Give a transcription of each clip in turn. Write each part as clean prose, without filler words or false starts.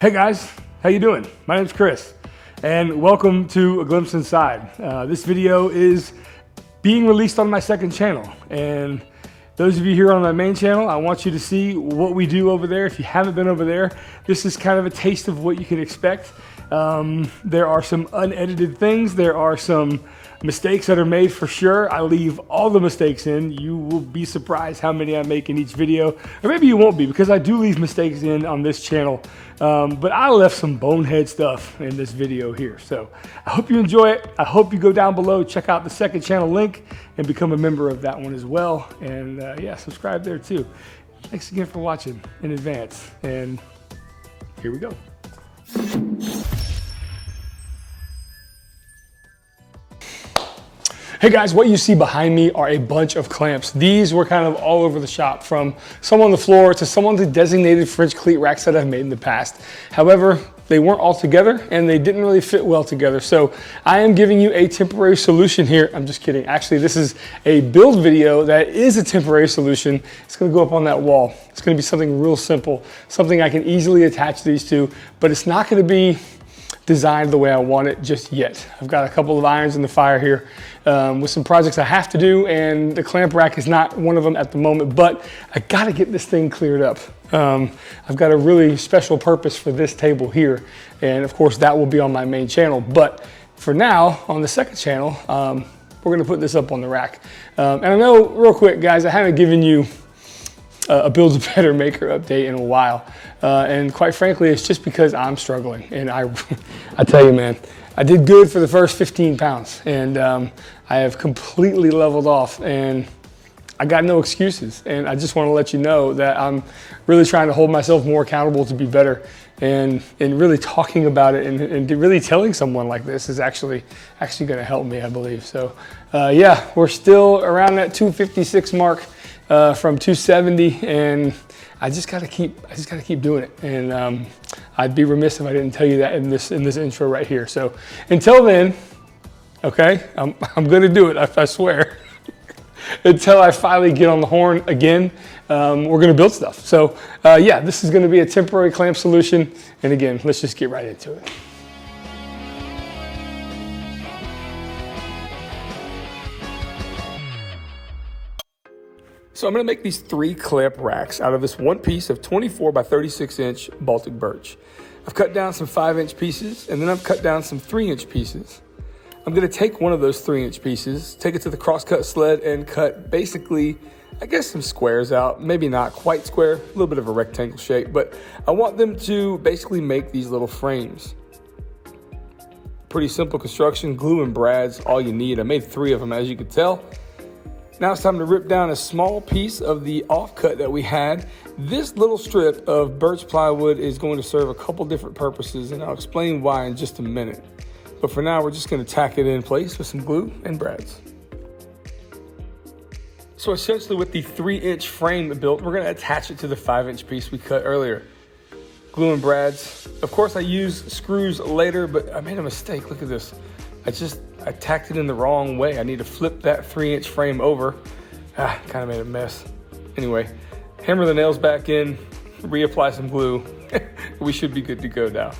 Hey guys, how you doing? My name's Chris, and welcome to A Glimpse Inside. This video is being released on my second channel, and those of you here on my main channel, I want you to see what we do over there. If you haven't been over there, this is kind of a taste of what you can expect. There are some unedited things. There are some mistakes that are made for sure. I leave all the mistakes in. You will be surprised how many I make in each video, or maybe you won't be, because I do leave mistakes in on this channel. But I left some bonehead stuff in this video here. So I hope you enjoy it. I hope you go down below, check out the second channel link, and become a member of that one as well. And yeah, subscribe there too. Thanks again for watching in advance. And here we go. Hey guys, what you see behind me are a bunch of clamps. These were kind of all over the shop, from some on the floor to some on the designated French cleat racks that I've made in the past. However, they weren't all together and they didn't really fit well together. So I am giving you a temporary solution here. I'm just kidding. Actually, this is a build video that is a temporary solution. It's gonna go up on that wall. It's gonna be something real simple, something I can easily attach these to, but it's not gonna be designed the way I want it just yet. I've got a couple of irons in the fire here with some projects I have to do, and the clamp rack is not one of them at the moment, but I gotta get this thing cleared up. I've got a really special purpose for this table here, and of course that will be on my main channel, but for now, on the second channel, we're gonna put this up on the rack. And I know, real quick guys, I haven't given you a Build a Better Maker update in a while. And quite frankly, it's just because I'm struggling. And I tell you, man, I did good for the first 15 pounds and I have completely leveled off and I got no excuses. And I just want to let you know that I'm really trying to hold myself more accountable to be better, and really talking about it and really telling someone like this is actually going to help me, I believe. So yeah, we're still around that 256 mark. From 270, and I just gotta keep doing it. And I'd be remiss if I didn't tell you that in this intro right here. So until then, okay, I'm gonna do it. I swear. Until I finally get on the horn again, we're gonna build stuff. So yeah, this is gonna be a temporary clamp solution. And again, let's just get right into it. So I'm gonna make these 3 clamp racks out of this one piece of 24 by 36 inch Baltic birch. I've cut down some 5-inch pieces, and then I've cut down some 3-inch pieces. I'm gonna take one of those 3-inch pieces, take it to the crosscut sled, and cut basically, I guess, some squares out. Maybe not quite square, a little bit of a rectangle shape, but I want them to basically make these little frames. Pretty simple construction, glue and brads, all you need. I made 3 of them, as you can tell. Now it's time to rip down a small piece of the offcut that we had. This little strip of birch plywood is going to serve a couple different purposes, and I'll explain why in just a minute. But for now, we're just going to tack it in place with some glue and brads. So essentially, with the 3-inch frame built, we're going to attach it to the 5-inch piece we cut earlier. Glue and brads. Of course, I use screws later, but I made a mistake. Look at this. I tacked it in the wrong way. I need to flip that 3-inch frame over. Kind of made a mess. Anyway, hammer the nails back in, reapply some glue. We should be good to go now.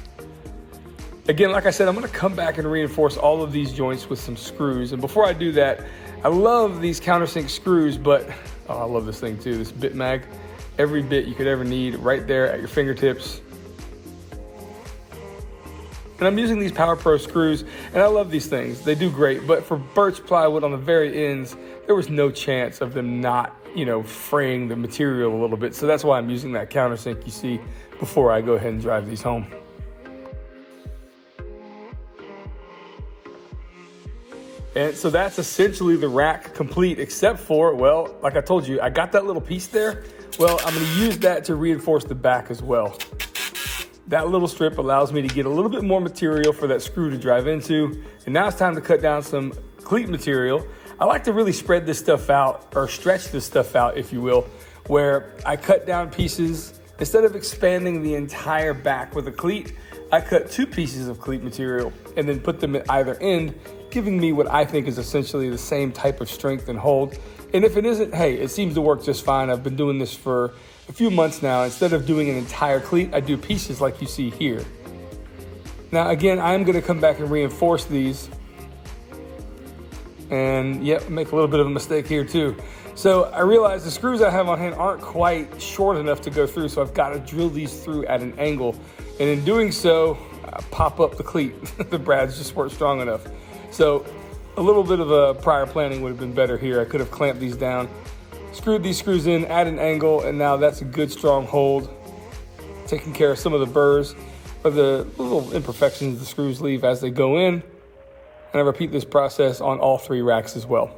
Again, like I said, I'm gonna come back and reinforce all of these joints with some screws. And before I do that, I love these countersink screws, but oh, I love this thing too, this bit mag. Every bit you could ever need right there at your fingertips. And I'm using these Power Pro screws, and I love these things. They do great, but for birch plywood on the very ends, there was no chance of them not, fraying the material a little bit. So that's why I'm using that countersink you see before I go ahead and drive these home. And so that's essentially the rack complete, except for, well, like I told you, I got that little piece there. Well, I'm gonna use that to reinforce the back as well. That little strip allows me to get a little bit more material for that screw to drive into. And now it's time to cut down some cleat material. I like to really spread this stuff out, or stretch this stuff out, if you will, where I cut down pieces. Instead of expanding the entire back with a cleat, I cut 2 pieces of cleat material and then put them at either end, giving me what I think is essentially the same type of strength and hold. And if it isn't, hey, it seems to work just fine. I've been doing this for a few months now, instead of doing an entire cleat, I do pieces like you see here. Now again, I'm gonna come back and reinforce these. And yep, make a little bit of a mistake here too. So I realized the screws I have on hand aren't quite short enough to go through, so I've got to drill these through at an angle. And in doing so, I pop up the cleat. The brads just weren't strong enough. So a little bit of a prior planning would have been better here. I could have clamped these down, screwed these screws in at an angle, and now that's a good strong hold. Taking care of some of the burrs or the little imperfections the screws leave as they go in. And I repeat this process on all 3 racks as well.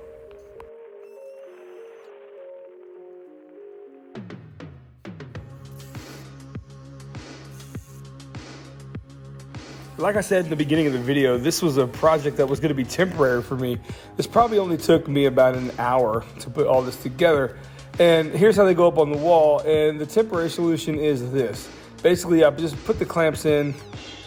Like I said in the beginning of the video, this was a project that was going to be temporary for me. This probably only took me about an hour to put all this together. And here's how they go up on the wall. And the temporary solution is this. Basically, I just put the clamps in,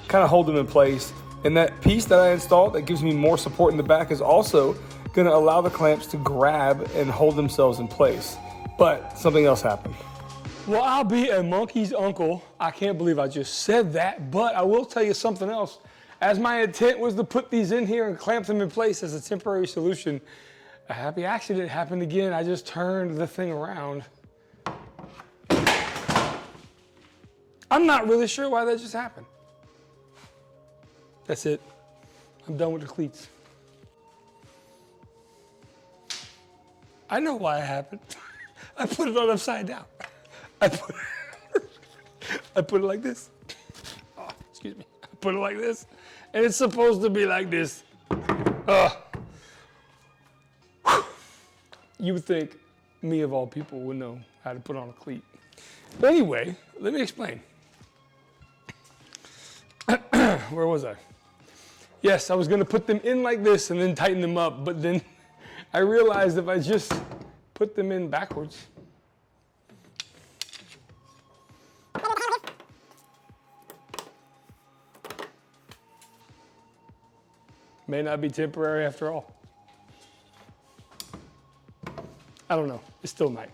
kind of hold them in place. And that piece that I installed that gives me more support in the back is also going to allow the clamps to grab and hold themselves in place. But something else happened. Well, I'll be a monkey's uncle. I can't believe I just said that, but I will tell you something else. As my intent was to put these in here and clamp them in place as a temporary solution, a happy accident happened again. I just turned the thing around. I'm not really sure why that just happened. That's it. I'm done with the cleats. I know why it happened. I put it on upside down. I put it like this. Oh, excuse me. I put it like this. And it's supposed to be like this. You would think me of all people would know how to put on a cleat. But anyway, let me explain. Where was I? Yes, I was going to put them in like this and then tighten them up. But then I realized if I just put them in backwards, may not be temporary after all. I don't know. It still might.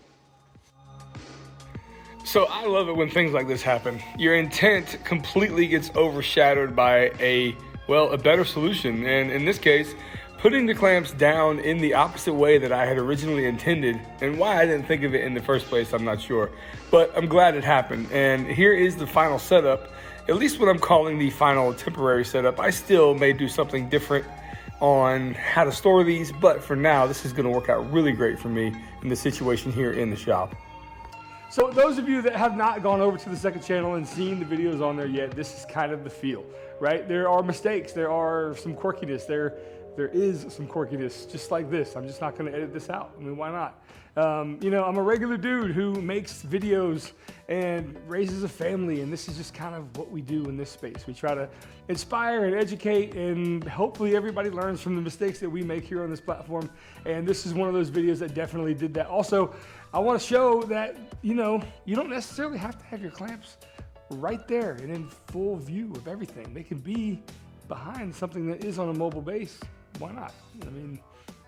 So I love it when things like this happen. Your intent completely gets overshadowed by a better solution. And in this case, putting the clamps down in the opposite way that I had originally intended. And why I didn't think of it in the first place, I'm not sure. But I'm glad it happened. And here is the final setup. At least what I'm calling the final temporary setup. I still may do something different on how to store these, but for now, this is going to work out really great for me in the situation here in the shop. So those of you that have not gone over to the second channel and seen the videos on there yet, this is kind of the feel, right? There are mistakes, there are some quirkiness, there is some quirkiness, just like this. I'm just not going to edit this out. I mean, why not? You know, I'm a regular dude who makes videos and raises a family, and this is just kind of what we do in this space. We try to inspire and educate, and hopefully everybody learns from the mistakes that we make here on this platform. And this is one of those videos that definitely did that. Also, I want to show that, you know, you don't necessarily have to have your clamps right there and in full view of everything. They can be behind something that is on a mobile base. Why not? I mean,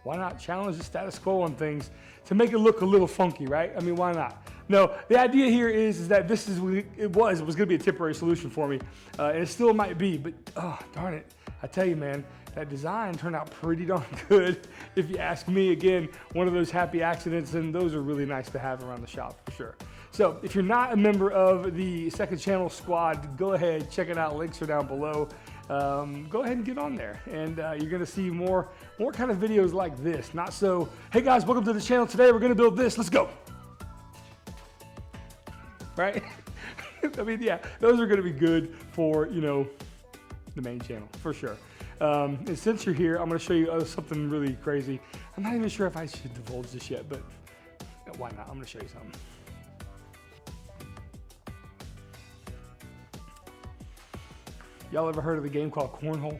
why not challenge the status quo on things to make it look a little funky, right? I mean, why not? No, the idea here is that this is what it was going to be a temporary solution for me, and it still might be, but oh, darn it. I tell you, man, that design turned out pretty darn good. If you ask me, again, one of those happy accidents, and those are really nice to have around the shop for sure. So if you're not a member of the second channel squad, go ahead, check it out. Links are down below. Go ahead and get on there, and you're gonna see more kind of videos like this. Not so, hey guys, welcome to the channel. Today we're gonna build this, let's go. Right? I mean, yeah, those are gonna be good for, you know, the main channel, for sure. And since you're here, I'm gonna show you something really crazy. I'm not even sure if I should divulge this yet, but why not? I'm gonna show you something. Y'all ever heard of the game called Cornhole?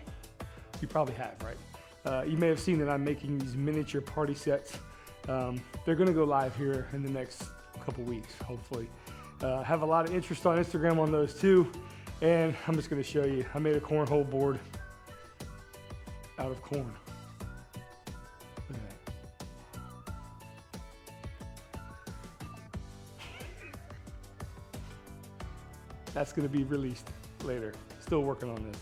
You probably have, right? You may have seen that I'm making these miniature party sets. They're gonna go live here in the next couple weeks, hopefully. Have a lot of interest on Instagram on those too. And I'm just gonna show you, I made a cornhole board out of corn. Look at That's gonna be released later. Still working on this.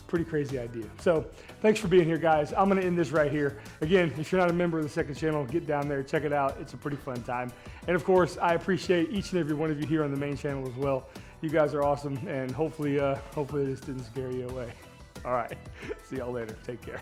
Pretty crazy idea. So thanks for being here, guys. I'm gonna end this right here. Again, if you're not a member of the second channel, get down there, check it out. It's a pretty fun time. And of course, I appreciate each and every one of you here on the main channel as well. You guys are awesome, and hopefully this didn't scare you away. All right, see y'all later. Take care.